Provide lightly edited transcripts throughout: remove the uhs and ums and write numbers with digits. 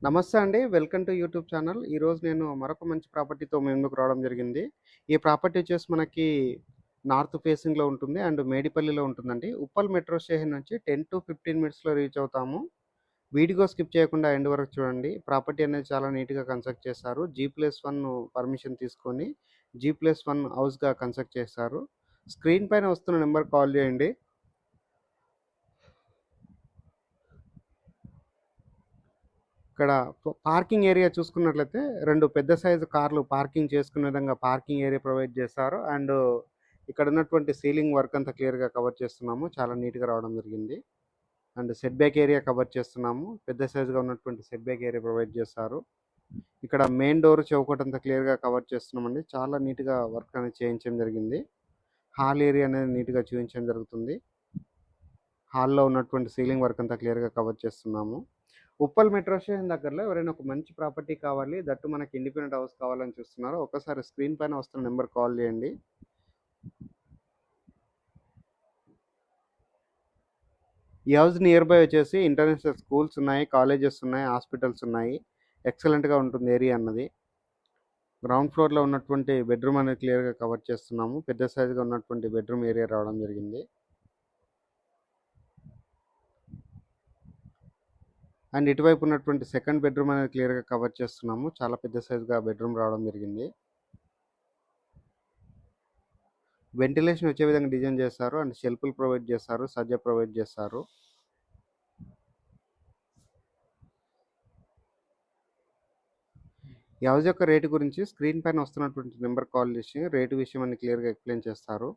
నమస్తే అండి. Welcome to YouTube channel. ఈరోజు నేను మరొక మంచి ప్రాపర్టీతో మీ ముందుకు రావడం జరిగింది. ఈ ప్రాపర్టీ వచ్చేసి మనకి నార్త్ ఫేసింగ్‌లో ఉంటుంది అండ్ మేడిపల్లిలో ఉంటుందండి. ఉప్పల్ మెట్రో స్టేషన్ నుంచి 10-15 మినిట్స్‌లో రీచ్ అవుతాము. వీడియో స్కిప్ చేయకుండా ఎండ్ వరకు చూడండి. ప్రాపర్టీ అనేది చాలా నీట్‌గా కన్స్ట్రక్ట్ చేశారు. G+1 పర్మిషన్ తీసుకొని G+1 హౌస్‌గా కన్స్ట్రక్ట్ చేశారు. స్క్రీన్ పైన వస్తున్న నంబర్‌కి కాల్ చేయండి. ఇక్కడ పార్కింగ్ ఏరియా చూసుకున్నట్లయితే 2 పెద్ద సైజు కార్లు పార్కింగ్ చేసుకునే విధంగా పార్కింగ్ ఏరియా ప్రొవైడ్ చేశారు. అండ్ ఇక్కడ ఉన్నటువంటి సీలింగ్ వర్క్ అంతా క్లియర్‌గా కవర్ చేస్తున్నాము. చాలా నీట్‌గా రావడం జరిగింది. And set back area cover చేస్తున్నాము. పెద్ద సైజుగా ఉన్నటువంటి సెట్ బ్యాక్ ఏరియా ప్రొవైడ్ చేశారు. ఇక్కడ మెయిన్ డోర్ చౌకట్ అంతా క్లియర్‌గా కవర్ చేస్తున్నామండి. చాలా నీట్‌గా వర్క్ అనేది చేయించడం జరిగింది. హాల్ ఏరియా అనేది నీట్‌గా చూపించడం జరుగుతుంది. హాల్‌లో ఉన్నటువంటి సీలింగ్ వర్క్ అంతా క్లియర్‌గా కవర్ చేస్తున్నాము. ఉప్పల్ మెట్రో స్టేషన్ దగ్గరలో ఎవరైనా ఒక మంచి ప్రాపర్టీ కావాలి, దట్టు మనకి ఇండిపెండెంట్ హౌస్ కావాలని చూస్తున్నారో ఒక్కసారి స్క్రీన్ పైన వస్తున్న నెంబర్ కాల్ చేయండి. ఈ హౌస్ నియర్ బై వచ్చేసి ఇంటర్నేషనల్ స్కూల్స్ ఉన్నాయి, కాలేజెస్ ఉన్నాయి, హాస్పిటల్స్ ఉన్నాయి. ఎక్సలెంట్గా ఉంటుంది ఏరియా అన్నది. గ్రౌండ్ ఫ్లోర్లో ఉన్నటువంటి బెడ్రూమ్ అనేది క్లియర్గా కవర్ చేస్తున్నాము. పెద్ద సైజుగా ఉన్నటువంటి బెడ్రూమ్ ఏరియా రావడం జరిగింది. అండ్ ఇటువైపు ఉన్నటువంటి సెకండ్ బెడ్రూమ్ అనేది క్లియర్గా కవర్ చేస్తున్నాము. చాలా పెద్ద సైజుగా బెడ్రూమ్ రావడం జరిగింది. వెంటిలేషన్ వచ్చే విధంగా డిజైన్ చేస్తారు అండ్ షెల్ఫ్లు ప్రొవైడ్ చేస్తారు, సజ్జ ప్రొవైడ్ చేస్తారు. ఈ హౌస్ యొక్క రేటు గురించి స్క్రీన్ పైన వస్తున్నటువంటి నెంబర్ కాల్ చేసి రేటు విషయం అని క్లియర్గా ఎక్స్ప్లెయిన్ చేస్తారు.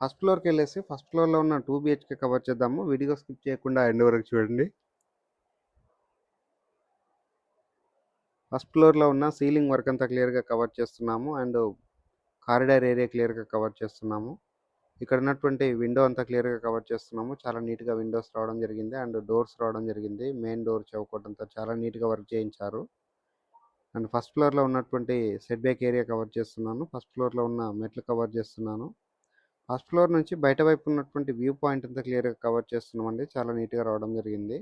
ఫస్ట్ ఫ్లోర్కి వెళ్ళేసి ఫస్ట్ ఫ్లోర్లో ఉన్న 2 BHK కవర్ చేద్దాము. వీడియో స్కిప్ చేయకుండా ఎండ్ వరకు చూడండి. ఫస్ట్ ఫ్లోర్లో ఉన్న సీలింగ్ వర్క్ అంతా క్లియర్గా కవర్ చేస్తున్నాము అండ్ కారిడార్ ఏరియా క్లియర్గా కవర్ చేస్తున్నాము. ఇక్కడ ఉన్నటువంటి విండో అంతా క్లియర్గా కవర్ చేస్తున్నాము. చాలా నీట్గా విండోస్ రావడం జరిగింది అండ్ డోర్స్ రావడం జరిగింది. మెయిన్ డోర్ చౌకట్ అంతా చాలా నీట్గా వర్క్ చేయించారు. అండ్ ఫస్ట్ ఫ్లోర్లో ఉన్నటువంటి సెట్ బ్యాక్ ఏరియా కవర్ చేస్తున్నాను. ఫస్ట్ ఫ్లోర్లో ఉన్న మెట్లు కవర్ చేస్తున్నాను. ఫస్ట్ ఫ్లోర్ నుంచి బయట వైపు ఉన్నటువంటి వ్యూ పాయింట్ అంతా క్లియర్గా కవర్ చేస్తున్నామండి. చాలా నీట్గా రావడం జరిగింది.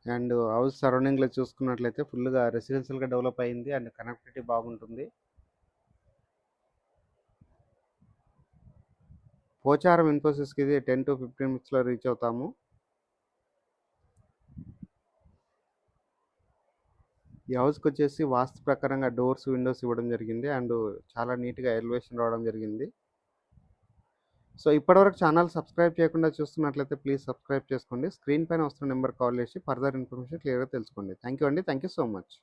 అండ్ హౌస్ సరౌండింగ్లో చూసుకున్నట్లయితే ఫుల్గా రెసిడెన్షియల్గా డెవలప్ అయింది అండ్ కనెక్టివిటీ బాగుంటుంది. పోచారం ఇన్ఫోసిస్కి ఇది 10-15 మినిట్స్లో రీచ్ అవుతాము. ఈ హౌస్కి వచ్చేసి వాస్తు ప్రకారంగా డోర్స్, విండోస్ ఇవ్వడం జరిగింది అండ్ చాలా నీట్గా ఎలివేషన్ రావడం జరిగింది. సో ఇప్పటివరకు ఛానల్ సబ్స్క్రైబ్ చేయకుండా చూస్తున్నట్లయితే ప్లీజ్ సబ్స్క్రైబ్ చేసుకోండి. స్క్రీన్ పైన వస్తున్న నెంబర్ కాల్ చేసి ఫర్దర్ ఇన్ఫర్మేషన్ క్లియర్గా తెలుసుకోండి. థ్యాంక్ యూ అండి. Thank you so much.